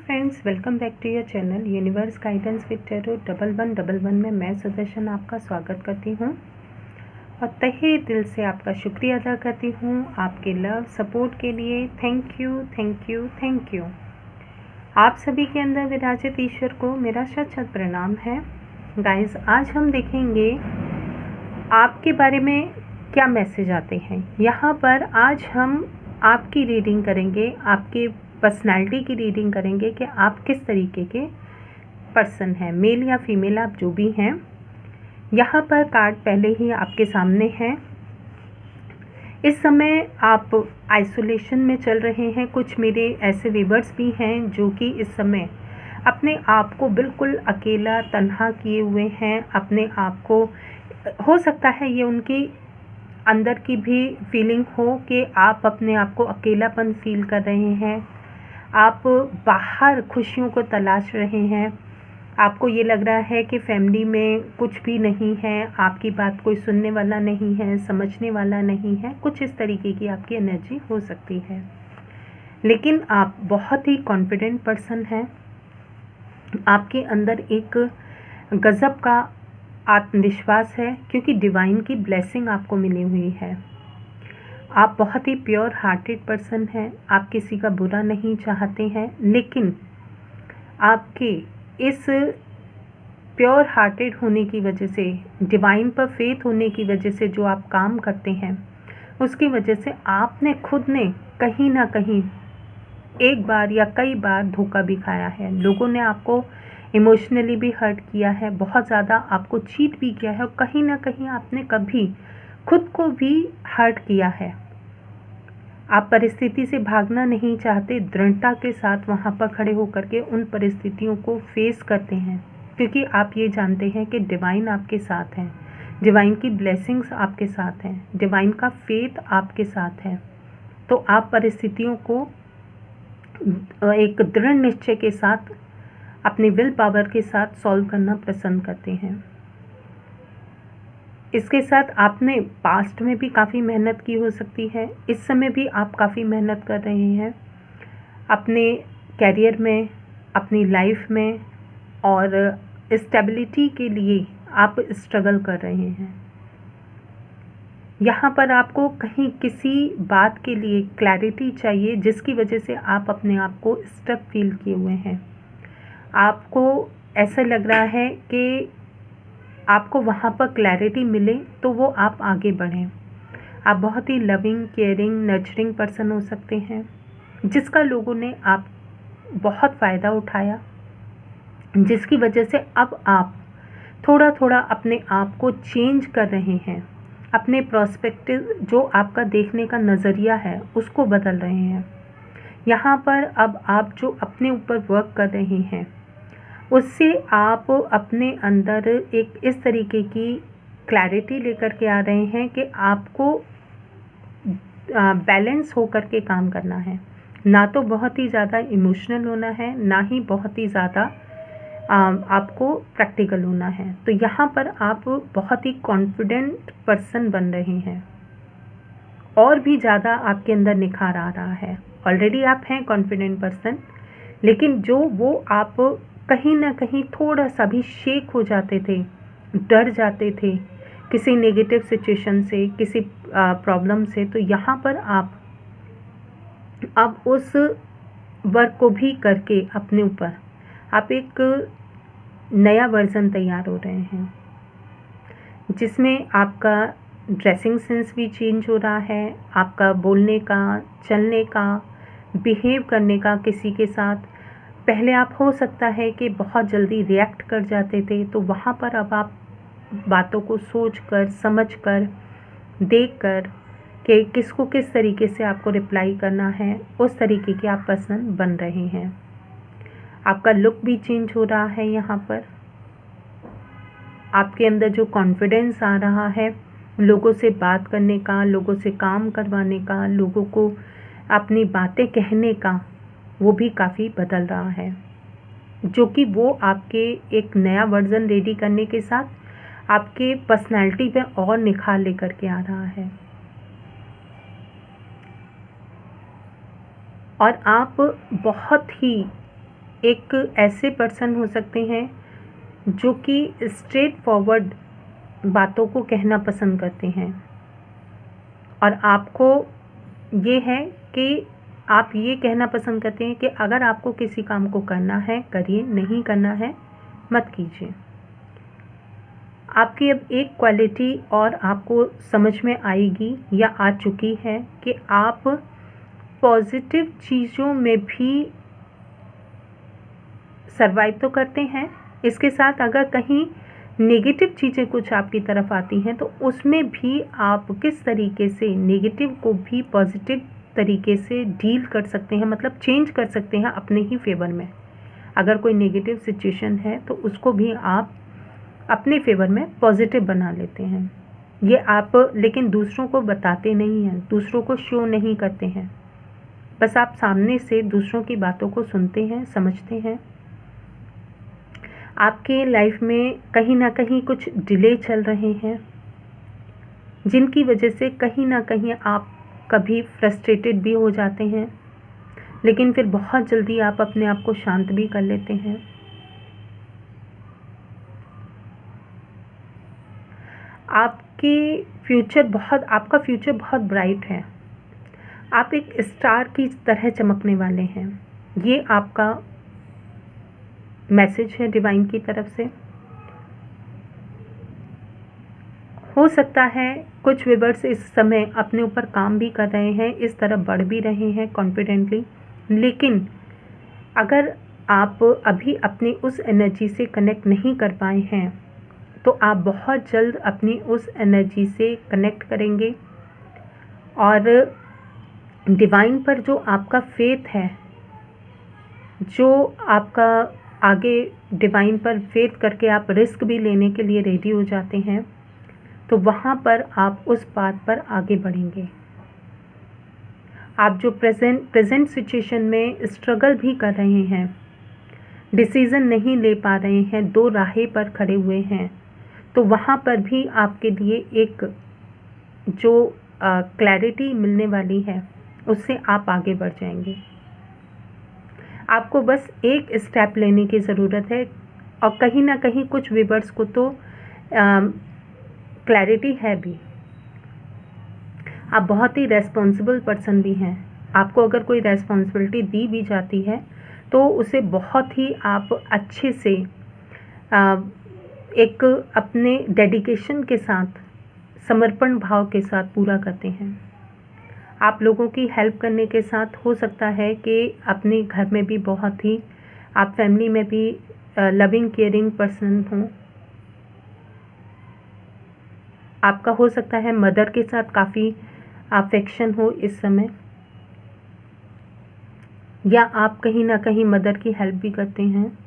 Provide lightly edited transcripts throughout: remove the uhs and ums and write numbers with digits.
Friends, welcome back to your channel universe guidance with tarot 1111 में मैं सुदर्शन आपका स्वागत करती हूँ और तहे दिल से आपका शुक्रिया अदा करती हूँ आपके लव सपोर्ट के लिए। Thank you thank you thank you. आप सभी के अंदर विराजित ईश्वर को मेरा शत शत प्रणाम है। गाइस, आज हम देखेंगे आपके बारे में क्या मैसेज आते हैं। यहाँ पर आज हम आपकी रीडिंग करेंगे, आपके पर्सनालिटी की रीडिंग करेंगे कि आप किस तरीके के पर्सन हैं, मेल या फीमेल, आप जो भी हैं। यहाँ पर कार्ड पहले ही आपके सामने हैं। इस समय आप आइसोलेशन में चल रहे हैं। कुछ मेरे ऐसे व्यूअर्स भी हैं जो कि इस समय अपने आप को बिल्कुल अकेला तन्हा किए हुए हैं। अपने आप को, हो सकता है ये उनकी अंदर की भी फीलिंग हो कि आप अपने आप को अकेलापन फील कर रहे हैं। आप बाहर खुशियों को तलाश रहे हैं। आपको ये लग रहा है कि फैमिली में कुछ भी नहीं है, आपकी बात कोई सुनने वाला नहीं है, समझने वाला नहीं है। कुछ इस तरीके की आपकी एनर्जी हो सकती है, लेकिन आप बहुत ही कॉन्फिडेंट पर्सन हैं। आपके अंदर एक गजब का आत्मविश्वास है क्योंकि डिवाइन की ब्लेसिंग आपको मिली हुई है। आप बहुत ही प्योर हार्टेड पर्सन हैं। आप किसी का बुरा नहीं चाहते हैं, लेकिन आपके इस प्योर हार्टेड होने की वजह से, डिवाइन पर फेथ होने की वजह से जो आप काम करते हैं, उसकी वजह से आपने खुद ने कहीं ना कहीं एक बार या कई बार धोखा भी खाया है। लोगों ने आपको इमोशनली भी हर्ट किया है, बहुत ज़्यादा आपको चीट भी किया है और कहीं ना कहीं आपने कभी खुद को भी हर्ट किया है। आप परिस्थिति से भागना नहीं चाहते, दृढ़ता के साथ वहाँ पर खड़े होकर के उन परिस्थितियों को फेस करते हैं क्योंकि आप ये जानते हैं कि डिवाइन आपके साथ है, डिवाइन की ब्लेसिंग्स आपके साथ हैं, डिवाइन का फेथ आपके साथ है। तो आप परिस्थितियों को एक दृढ़ निश्चय के साथ, अपने विल पावर के साथ सॉल्व करना पसंद करते हैं। इसके साथ आपने पास्ट में भी काफ़ी मेहनत की हो सकती है, इस समय भी आप काफ़ी मेहनत कर रहे हैं अपने कैरियर में, अपनी लाइफ में, और स्टेबिलिटी के लिए आप स्ट्रगल कर रहे हैं। यहाँ पर आपको कहीं किसी बात के लिए क्लैरिटी चाहिए जिसकी वजह से आप अपने आप को स्टक फील किए हुए हैं। आपको ऐसा लग रहा है कि आपको वहाँ पर क्लैरिटी मिले तो वो आप आगे बढ़ें। आप बहुत ही लविंग, केयरिंग, नर्चरिंग पर्सन हो सकते हैं जिसका लोगों ने आप बहुत फ़ायदा उठाया, जिसकी वजह से अब आप थोड़ा थोड़ा अपने आप को चेंज कर रहे हैं। अपने प्रोस्पेक्टिव, जो आपका देखने का नज़रिया है, उसको बदल रहे हैं। यहाँ पर अब आप जो अपने ऊपर वर्क कर रहे हैं उससे आप अपने अंदर एक इस तरीके की क्लैरिटी लेकर के आ रहे हैं कि आपको बैलेंस होकर के काम करना है। ना तो बहुत ही ज़्यादा इमोशनल होना है, ना ही बहुत ही ज़्यादा आपको प्रैक्टिकल होना है। तो यहाँ पर आप बहुत ही कॉन्फिडेंट पर्सन बन रहे हैं और भी ज़्यादा आपके अंदर निखार आ रहा है। ऑलरेडी आप हैं कॉन्फिडेंट पर्सन, लेकिन जो वो आप कहीं ना कहीं थोड़ा सा भी शेक हो जाते थे, डर जाते थे किसी नेगेटिव सिचुएशन से, किसी प्रॉब्लम से, तो यहाँ पर आप अब उस वर्क को भी करके अपने ऊपर आप एक नया वर्जन तैयार हो रहे हैं जिसमें आपका ड्रेसिंग सेंस भी चेंज हो रहा है, आपका बोलने का, चलने का, बिहेव करने का किसी के साथ। पहले आप हो सकता है कि बहुत जल्दी रिएक्ट कर जाते थे, तो वहाँ पर अब आप बातों को सोच कर, समझ कर, देख कर कि किसको किस तरीके से आपको रिप्लाई करना है, उस तरीके के आप पर्सन बन रहे हैं। आपका लुक भी चेंज हो रहा है। यहाँ पर आपके अंदर जो कॉन्फिडेंस आ रहा है, लोगों से बात करने का, लोगों से काम करवाने का, लोगों को अपनी बातें कहने का, वो भी काफ़ी बदल रहा है, जो कि वो आपके एक नया वर्जन रेडी करने के साथ आपके पर्सनैलिटी पे और निखार लेकर के आ रहा है। और आप बहुत ही एक ऐसे पर्सन हो सकते हैं जो कि स्ट्रेट फॉरवर्ड बातों को कहना पसंद करते हैं, और आपको ये है कि आप ये कहना पसंद करते हैं कि अगर आपको किसी काम को करना है करिए, नहीं करना है मत कीजिए। आपकी अब एक क्वालिटी और आपको समझ में आएगी या आ चुकी है कि आप पॉजिटिव चीज़ों में भी सर्वाइव तो करते हैं, इसके साथ अगर कहीं नेगेटिव चीज़ें कुछ आपकी तरफ आती हैं तो उसमें भी आप किस तरीके से नेगेटिव को भी पॉजिटिव तरीके से डील कर सकते हैं, मतलब चेंज कर सकते हैं अपने ही फेवर में। अगर कोई नेगेटिव सिचुएशन है तो उसको भी आप अपने फेवर में पॉजिटिव बना लेते हैं। ये आप लेकिन दूसरों को बताते नहीं हैं, दूसरों को शो नहीं करते हैं, बस आप सामने से दूसरों की बातों को सुनते हैं, समझते हैं। आपके लाइफ में कहीं ना कहीं कुछ डिले चल रहे हैं, जिनकी वजह से कहीं ना कहीं आप कभी फ्रस्ट्रेटेड भी हो जाते हैं, लेकिन फिर बहुत जल्दी आप अपने आप को शांत भी कर लेते हैं। आपका फ्यूचर बहुत ब्राइट है। आप एक स्टार की तरह चमकने वाले हैं। ये आपका मैसेज है डिवाइन की तरफ से। हो सकता है कुछ व्यूअर्स इस समय अपने ऊपर काम भी कर रहे हैं, इस तरफ बढ़ भी रहे हैं कॉन्फिडेंटली, लेकिन अगर आप अभी अपनी उस एनर्जी से कनेक्ट नहीं कर पाए हैं तो आप बहुत जल्द अपनी उस एनर्जी से कनेक्ट करेंगे, और डिवाइन पर जो आपका फेथ है, जो आपका आगे डिवाइन पर फेथ करके आप रिस्क भी लेने के लिए रेडी हो जाते हैं, तो वहाँ पर आप उस बात पर आगे बढ़ेंगे। आप जो प्रेजेंट सिचुएशन में स्ट्रगल भी कर रहे हैं, डिसीज़न नहीं ले पा रहे हैं, दो राहें पर खड़े हुए हैं, तो वहाँ पर भी आपके लिए एक जो क्लैरिटी मिलने वाली है उससे आप आगे बढ़ जाएंगे। आपको बस एक स्टेप लेने की ज़रूरत है, और कहीं ना कहीं कुछ व्यूअर्स को तो क्लैरिटी है भी। आप बहुत ही रेस्पॉन्सिबल पर्सन भी हैं। आपको अगर कोई रेस्पॉन्सिबिलिटी दी भी जाती है तो उसे बहुत ही आप अच्छे से एक अपने डेडिकेशन के साथ, समर्पण भाव के साथ पूरा करते हैं। आप लोगों की हेल्प करने के साथ हो सकता है कि अपने घर में भी बहुत ही, आप फैमिली में भी लविंग केयरिंग पर्सन हों। आपका हो सकता है मदर के साथ काफ़ी अफेक्शन हो इस समय, या आप कहीं ना कहीं मदर की हेल्प भी करते हैं।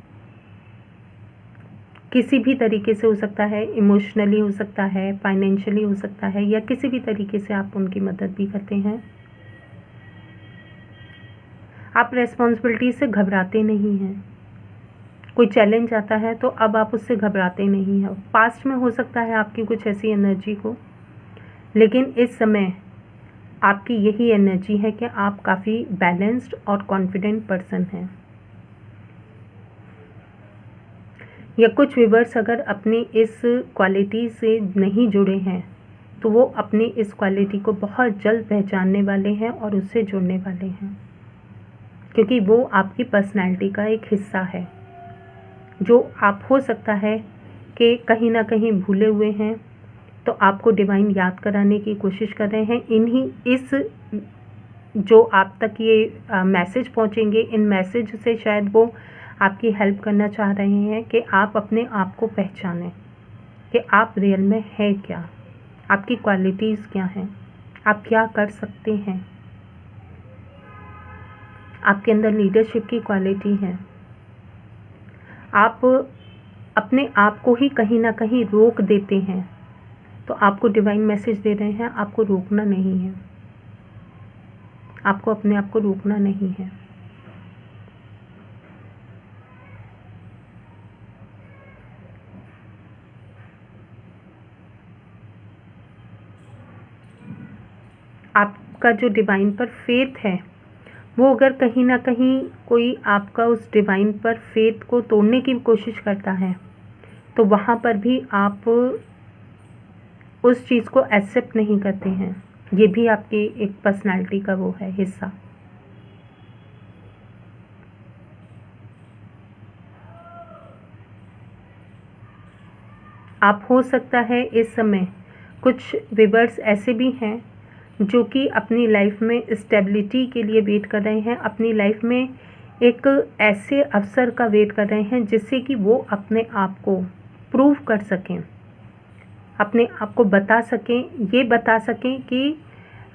किसी भी तरीके से हो सकता है, इमोशनली हो सकता है, फाइनेंशियली हो सकता है, या किसी भी तरीके से आप उनकी मदद भी करते हैं। आप रेस्पॉन्सिबिलिटी से घबराते नहीं हैं। कोई चैलेंज आता है तो अब आप उससे घबराते नहीं हैं। पास्ट में हो सकता है आपकी कुछ ऐसी एनर्जी हो, लेकिन इस समय आपकी यही एनर्जी है कि आप काफ़ी बैलेंस्ड और कॉन्फिडेंट पर्सन हैं। या कुछ व्यूअर्स अगर अपनी इस क्वालिटी से नहीं जुड़े हैं तो वो अपनी इस क्वालिटी को बहुत जल्द पहचानने वाले हैं और उससे जुड़ने वाले हैं, क्योंकि वो आपकी पर्सनैलिटी का एक हिस्सा है जो आप हो सकता है कि कहीं ना कहीं भूले हुए हैं। तो आपको डिवाइन याद कराने की कोशिश कर रहे हैं। इस जो आप तक ये मैसेज पहुंचेंगे, इन मैसेज से शायद वो आपकी हेल्प करना चाह रहे हैं कि आप अपने आप को पहचानें कि आप रियल में है क्या, आपकी क्वालिटीज़ क्या हैं, आप क्या कर सकते हैं। आपके अंदर लीडरशिप की क्वालिटी है। आप अपने आप को ही कहीं ना कहीं रोक देते हैं, तो आपको डिवाइन मैसेज दे रहे हैं आपको रोकना नहीं है, आपको अपने आप को रोकना नहीं है। आपका जो डिवाइन पर फेथ है वो अगर कहीं ना कहीं कोई आपका उस डिवाइन पर फेथ को तोड़ने की कोशिश करता है, तो वहाँ पर भी आप उस चीज़ को एक्सेप्ट नहीं करते हैं। ये भी आपकी एक पर्सनालिटी का वो है हिस्सा। आप हो सकता है इस समय कुछ व्यूअर्स ऐसे भी हैं जो कि अपनी लाइफ में स्टेबिलिटी के लिए वेट कर रहे हैं, अपनी लाइफ में एक ऐसे अवसर का वेट कर रहे हैं जिससे कि वो अपने आप को प्रूव कर सकें, अपने आप को बता सकें, ये बता सकें कि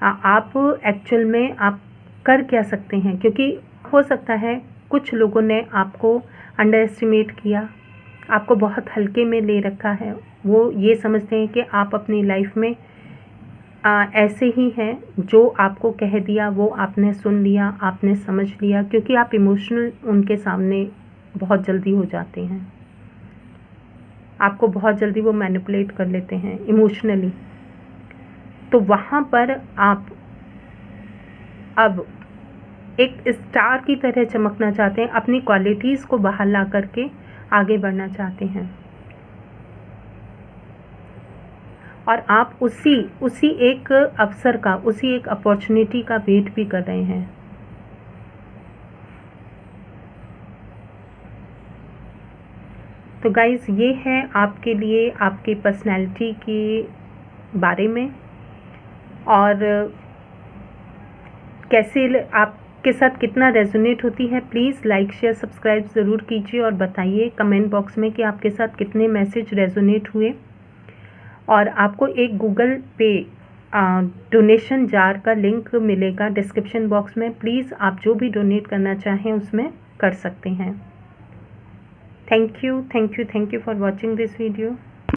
आप एक्चुअल में आप कर क्या सकते हैं। क्योंकि हो सकता है कुछ लोगों ने आपको अंडर एस्टिमेट किया, आपको बहुत हल्के में ले रखा है। वो ये समझते हैं कि आप अपनी लाइफ में ऐसे ही हैं, जो आपको कह दिया वो आपने सुन लिया, आपने समझ लिया, क्योंकि आप इमोशनल उनके सामने बहुत जल्दी हो जाते हैं। आपको बहुत जल्दी वो मैनिपुलेट कर लेते हैं इमोशनली। तो वहाँ पर आप अब एक स्टार की तरह चमकना चाहते हैं, अपनी क्वालिटीज़ को बाहर ला करके आगे बढ़ना चाहते हैं, और आप उसी एक अवसर का, उसी एक अपॉर्चुनिटी का वेट भी कर रहे हैं। तो गाइज़, ये है आपके लिए आपकी पर्सनैलिटी के बारे में, और कैसे आपके साथ कितना रेजोनेट होती है। प्लीज़ लाइक शेयर सब्सक्राइब ज़रूर कीजिए और बताइए कमेंट बॉक्स में कि आपके साथ कितने मैसेज रेजोनेट हुए। और आपको एक गूगल पे डोनेशन जार का लिंक मिलेगा डिस्क्रिप्शन बॉक्स में। प्लीज़ आप जो भी डोनेट करना चाहें उसमें कर सकते हैं। Thank you for watching this video.